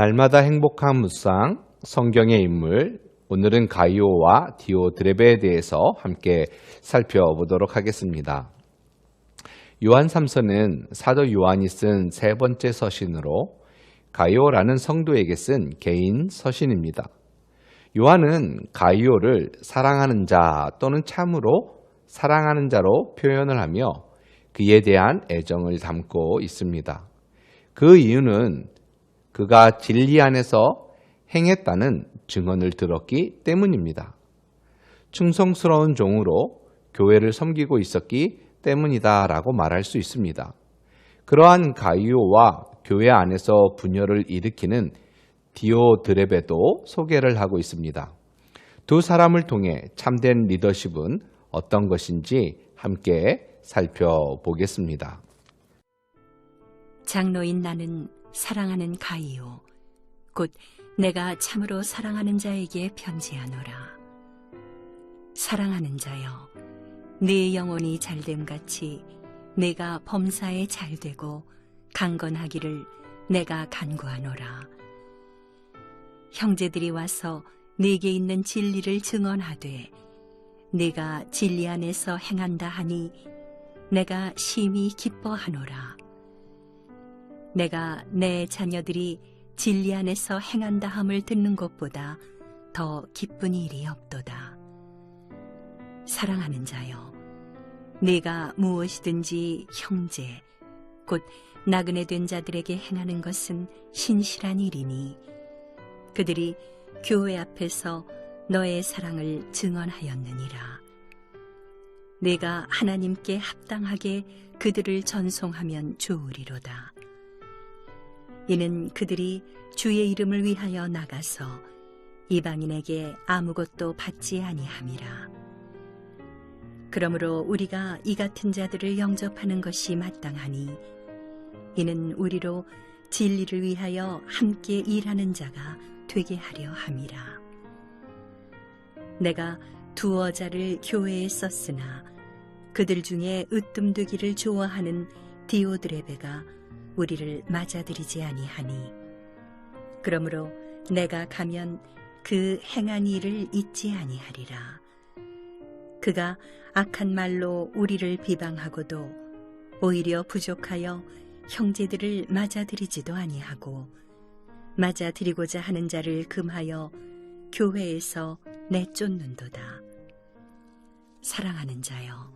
날마다 행복한 묵상, 성경의 인물, 오늘은 가이오와 디오드레베에 대해서 함께 살펴보도록 하겠습니다. 요한 3서는 사도 요한이 쓴 세 번째 서신으로 가이오라는 성도에게 쓴 개인 서신입니다. 요한은 가이오를 사랑하는 자 또는 참으로 사랑하는 자로 표현을 하며 그에 대한 애정을 담고 있습니다. 그 이유는 그가 진리 안에서 행했다는 증언을 들었기 때문입니다. 충성스러운 종으로 교회를 섬기고 있었기 때문이다라고 말할 수 있습니다. 그러한 가이오와 교회 안에서 분열을 일으키는 디오드레베도 소개를 하고 있습니다. 두 사람을 통해 참된 리더십은 어떤 것인지 함께 살펴보겠습니다. 장로인 나는 사랑하는 가이오, 곧 내가 참으로 사랑하는 자에게 편지하노라. 사랑하는 자여, 네 영혼이 잘됨같이 내가 범사에 잘되고 강건하기를 내가 간구하노라. 형제들이 와서 네게 있는 진리를 증언하되 네가 진리 안에서 행한다 하니 내가 심히 기뻐하노라. 내가 내 자녀들이 진리 안에서 행한다 함을 듣는 것보다 더 기쁜 일이 없도다. 사랑하는 자여, 네가 무엇이든지 형제, 곧 나그네 된 자들에게 행하는 것은 신실한 일이니 그들이 교회 앞에서 너의 사랑을 증언하였느니라. 네가 하나님께 합당하게 그들을 전송하면 좋으리로다. 이는 그들이 주의 이름을 위하여 나가서 이방인에게 아무것도 받지 아니함이라. 그러므로 우리가 이 같은 자들을 영접하는 것이 마땅하니 이는 우리로 진리를 위하여 함께 일하는 자가 되게 하려 함이라. 내가 두어 자를 교회에 썼으나 그들 중에 으뜸되기를 좋아하는 디오드레베가 우리를 맞아들이지 아니하니 그러므로 내가 가면 그 행한 일을 잊지 아니하리라. 그가 악한 말로 우리를 비방하고도 오히려 부족하여 형제들을 맞아들이지도 아니하고 맞아들이고자 하는 자를 금하여 교회에서 내쫓는도다. 사랑하는 자여,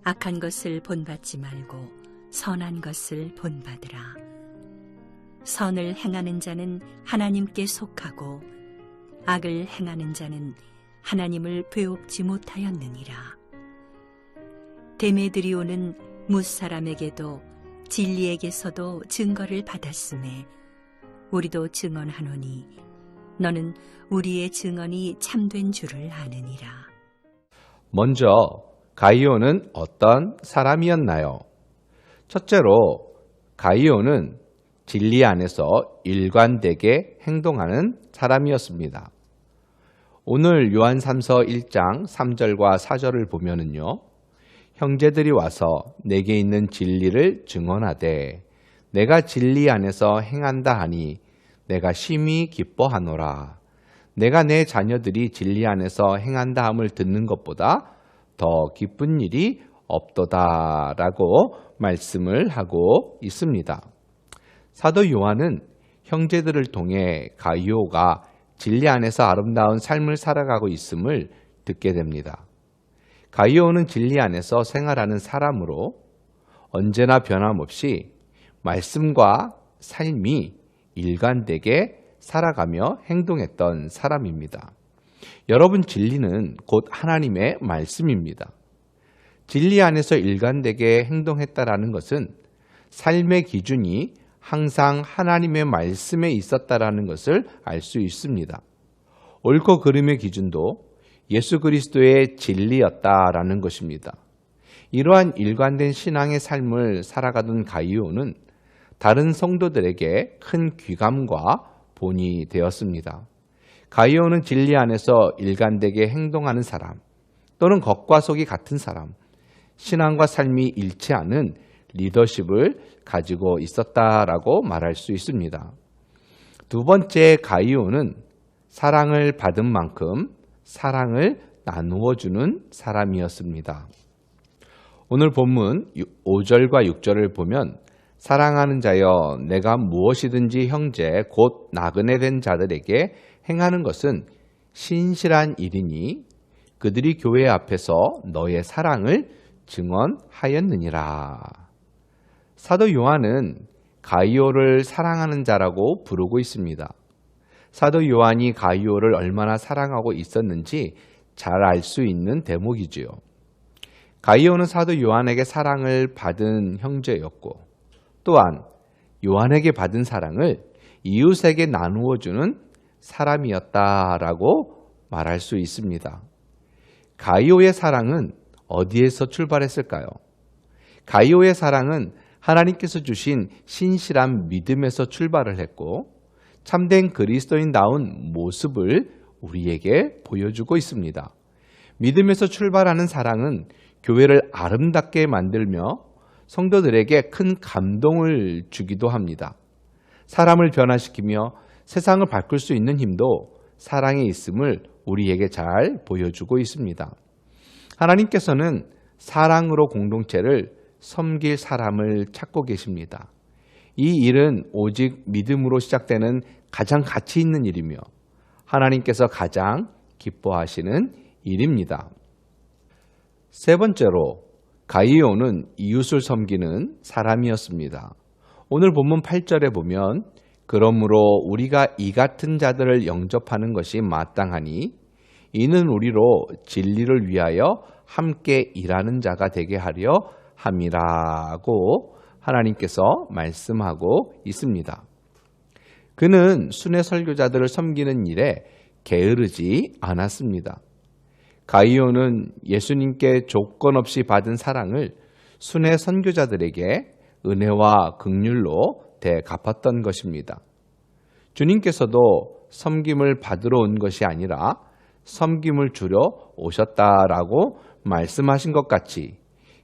악한 것을 본받지 말고 선한 것을 본받으라. 선을 행하는 자는 하나님께 속하고 악을 행하는 자는 하나님을 배웁지 못하였느니라. 데메드리오는 뭇사람에게도 진리에게서도 증거를 받았음에 우리도 증언하노니 너는 우리의 증언이 참된 줄을 아느니라. 먼저 가이오는 어떤 사람이었나요? 첫째로 가이오는 진리 안에서 일관되게 행동하는 사람이었습니다. 오늘 요한 3서 1장 3절과 4절을 보면은요, 형제들이 와서 내게 있는 진리를 증언하되 내가 진리 안에서 행한다 하니 내가 심히 기뻐하노라. 내가 내 자녀들이 진리 안에서 행한다 함을 듣는 것보다 더 기쁜 일이 없도다 라고 말씀을 하고 있습니다. 사도 요한은 형제들을 통해 가이오가 진리 안에서 아름다운 삶을 살아가고 있음을 듣게 됩니다. 가이오는 진리 안에서 생활하는 사람으로 언제나 변함없이 말씀과 삶이 일관되게 살아가며 행동했던 사람입니다. 여러분, 진리는 곧 하나님의 말씀입니다. 진리 안에서 일관되게 행동했다라는 것은 삶의 기준이 항상 하나님의 말씀에 있었다라는 것을 알 수 있습니다. 옳고 그름의 기준도 예수 그리스도의 진리였다라는 것입니다. 이러한 일관된 신앙의 삶을 살아가던 가이오는 다른 성도들에게 큰 귀감과 본이 되었습니다. 가이오는 진리 안에서 일관되게 행동하는 사람, 또는 겉과 속이 같은 사람, 신앙과 삶이 일치하는 리더십을 가지고 있었다라고 말할 수 있습니다. 두 번째 가이오는 사랑을 받은 만큼 사랑을 나누어 주는 사람이었습니다. 오늘 본문 5절과 6절을 보면 사랑하는 자여 내가 무엇이든지 형제 곧 나그네 된 자들에게 행하는 것은 신실한 일이니 그들이 교회 앞에서 너의 사랑을 증언하였느니라. 사도 요한은 가이오를 사랑하는 자라고 부르고 있습니다. 사도 요한이 가이오를 얼마나 사랑하고 있었는지 잘 알 수 있는 대목이지요. 가이오는 사도 요한에게 사랑을 받은 형제였고 또한 요한에게 받은 사랑을 이웃에게 나누어 주는 사람이었다라고 말할 수 있습니다. 가이오의 사랑은 어디에서 출발했을까요? 가이오의 사랑은 하나님께서 주신 신실한 믿음에서 출발을 했고 참된 그리스도인다운 모습을 우리에게 보여주고 있습니다. 믿음에서 출발하는 사랑은 교회를 아름답게 만들며 성도들에게 큰 감동을 주기도 합니다. 사람을 변화시키며 세상을 바꿀 수 있는 힘도 사랑에 있음을 우리에게 잘 보여주고 있습니다. 하나님께서는 사랑으로 공동체를 섬길 사람을 찾고 계십니다. 이 일은 오직 믿음으로 시작되는 가장 가치 있는 일이며 하나님께서 가장 기뻐하시는 일입니다. 세 번째로 가이오는 이웃을 섬기는 사람이었습니다. 오늘 본문 8절에 보면 그러므로 우리가 이 같은 자들을 영접하는 것이 마땅하니 이는 우리로 진리를 위하여 함께 일하는 자가 되게 하려 함이라고 하나님께서 말씀하고 있습니다. 그는 순회 설교자들을 섬기는 일에 게으르지 않았습니다. 가이오는 예수님께 조건 없이 받은 사랑을 순회 선교자들에게 은혜와 긍휼로 되갚았던 것입니다. 주님께서도 섬김을 받으러 온 것이 아니라 섬김을 주려 오셨다라고 말씀하신 것 같이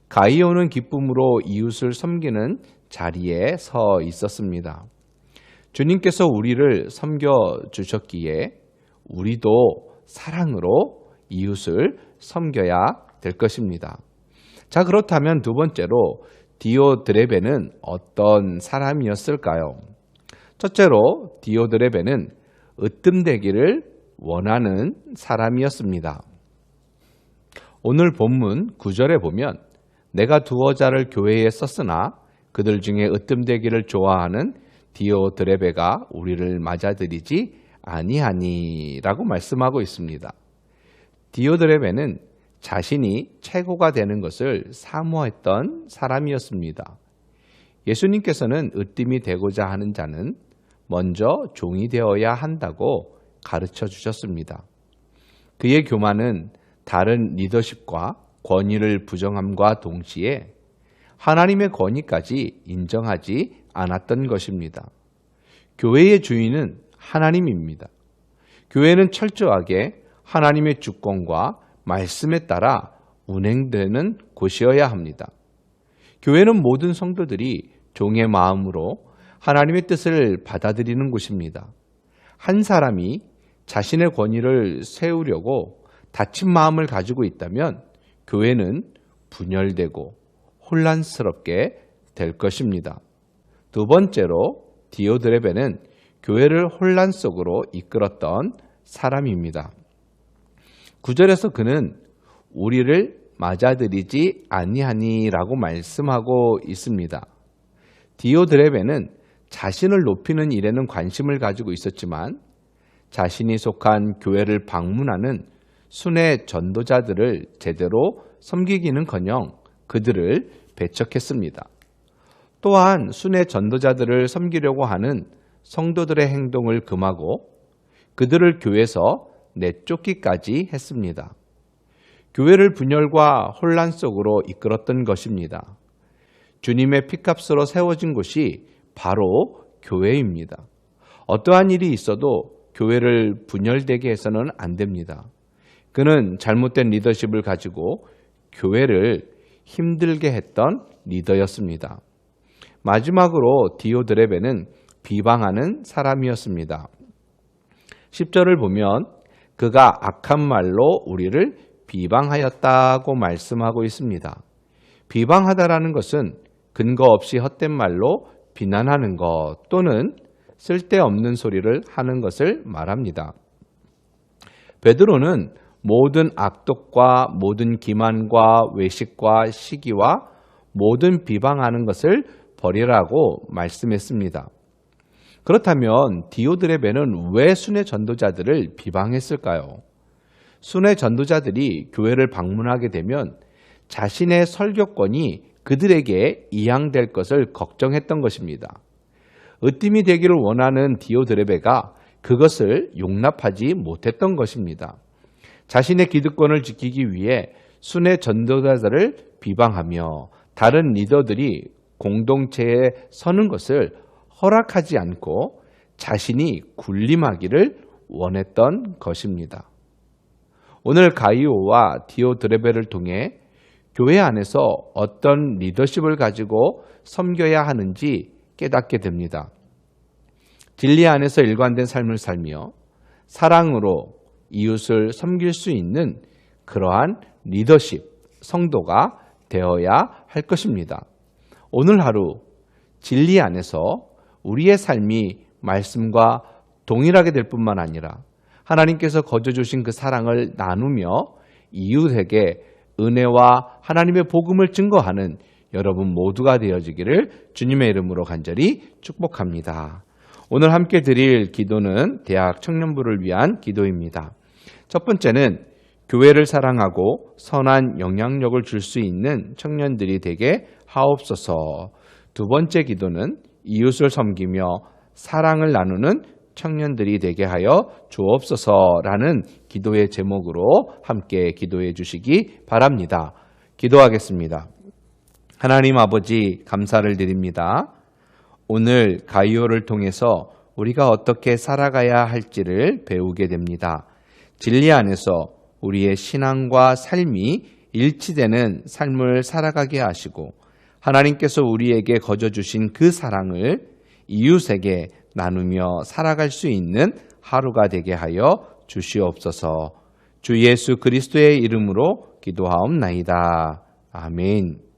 가이오는 기쁨으로 이웃을 섬기는 자리에 서 있었습니다. 주님께서 우리를 섬겨주셨기에 우리도 사랑으로 이웃을 섬겨야 될 것입니다. 자, 그렇다면 두 번째로 디오드레베는 어떤 사람이었을까요? 첫째로 디오드레베는 으뜸되기를 원하는 사람이었습니다. 오늘 본문 9절에 보면 내가 두어 자를 교회에 썼으나 그들 중에 으뜸되기를 좋아하는 디오드레베가 우리를 맞아들이지 아니하니라고 말씀하고 있습니다. 디오드레베는 자신이 최고가 되는 것을 사모했던 사람이었습니다. 예수님께서는 으뜸이 되고자 하는 자는 먼저 종이 되어야 한다고 가르쳐 주셨습니다. 그의 교만은 다른 리더십과 권위를 부정함과 동시에 하나님의 권위까지 인정하지 않았던 것입니다. 교회의 주인은 하나님입니다. 교회는 철저하게 하나님의 주권과 말씀에 따라 운행되는 곳이어야 합니다. 교회는 모든 성도들이 종의 마음으로 하나님의 뜻을 받아들이는 곳입니다. 한 사람이 자신의 권위를 세우려고 닫힌 마음을 가지고 있다면 교회는 분열되고 혼란스럽게 될 것입니다. 두 번째로 디오드레베는 교회를 혼란 속으로 이끌었던 사람입니다. 9절에서 그는 우리를 맞아들이지 아니하니라고 말씀하고 있습니다. 디오드레베는 자신을 높이는 일에는 관심을 가지고 있었지만 자신이 속한 교회를 방문하는 순회 전도자들을 제대로 섬기기는커녕 그들을 배척했습니다. 또한 순회 전도자들을 섬기려고 하는 성도들의 행동을 금하고 그들을 교회에서 내쫓기까지 했습니다. 교회를 분열과 혼란 속으로 이끌었던 것입니다. 주님의 피값으로 세워진 곳이 바로 교회입니다. 어떠한 일이 있어도 교회를 분열되게 해서는 안 됩니다. 그는 잘못된 리더십을 가지고 교회를 힘들게 했던 리더였습니다. 마지막으로 디오드레베는 비방하는 사람이었습니다. 10절을 보면 그가 악한 말로 우리를 비방하였다고 말씀하고 있습니다. 비방하다라는 것은 근거 없이 헛된 말로 비난하는 것 또는 쓸데없는 소리를 하는 것을 말합니다. 베드로는 모든 악독과 모든 기만과 외식과 시기와 모든 비방하는 것을 버리라고 말씀했습니다. 그렇다면 디오드레베는 왜 순회 전도자들을 비방했을까요? 순회 전도자들이 교회를 방문하게 되면 자신의 설교권이 그들에게 이양될 것을 걱정했던 것입니다. 으뜸이 되기를 원하는 디오드레베가 그것을 용납하지 못했던 것입니다. 자신의 기득권을 지키기 위해 순회 전도자들을 비방하며 다른 리더들이 공동체에 서는 것을 허락하지 않고 자신이 군림하기를 원했던 것입니다. 오늘 가이오와 디오드레베를 통해 교회 안에서 어떤 리더십을 가지고 섬겨야 하는지 깨닫게 됩니다. 진리 안에서 일관된 삶을 살며 사랑으로 이웃을 섬길 수 있는 그러한 리더십, 성도가 되어야 할 것입니다. 오늘 하루 진리 안에서 우리의 삶이 말씀과 동일하게 될 뿐만 아니라 하나님께서 거저 주신 그 사랑을 나누며 이웃에게 은혜와 하나님의 복음을 증거하는 여러분 모두가 되어지기를 주님의 이름으로 간절히 축복합니다. 오늘 함께 드릴 기도는 대학 청년부를 위한 기도입니다. 첫 번째는 교회를 사랑하고 선한 영향력을 줄 수 있는 청년들이 되게 하옵소서. 두 번째 기도는 이웃을 섬기며 사랑을 나누는 청년들이 되게 하여 주옵소서라는 기도의 제목으로 함께 기도해 주시기 바랍니다. 기도하겠습니다. 하나님 아버지 감사를 드립니다. 오늘 가이오를 통해서 우리가 어떻게 살아가야 할지를 배우게 됩니다. 진리 안에서 우리의 신앙과 삶이 일치되는 삶을 살아가게 하시고 하나님께서 우리에게 거저 주신 그 사랑을 이웃에게 나누며 살아갈 수 있는 하루가 되게 하여 주시옵소서. 주 예수 그리스도의 이름으로 기도하옵나이다. 아멘.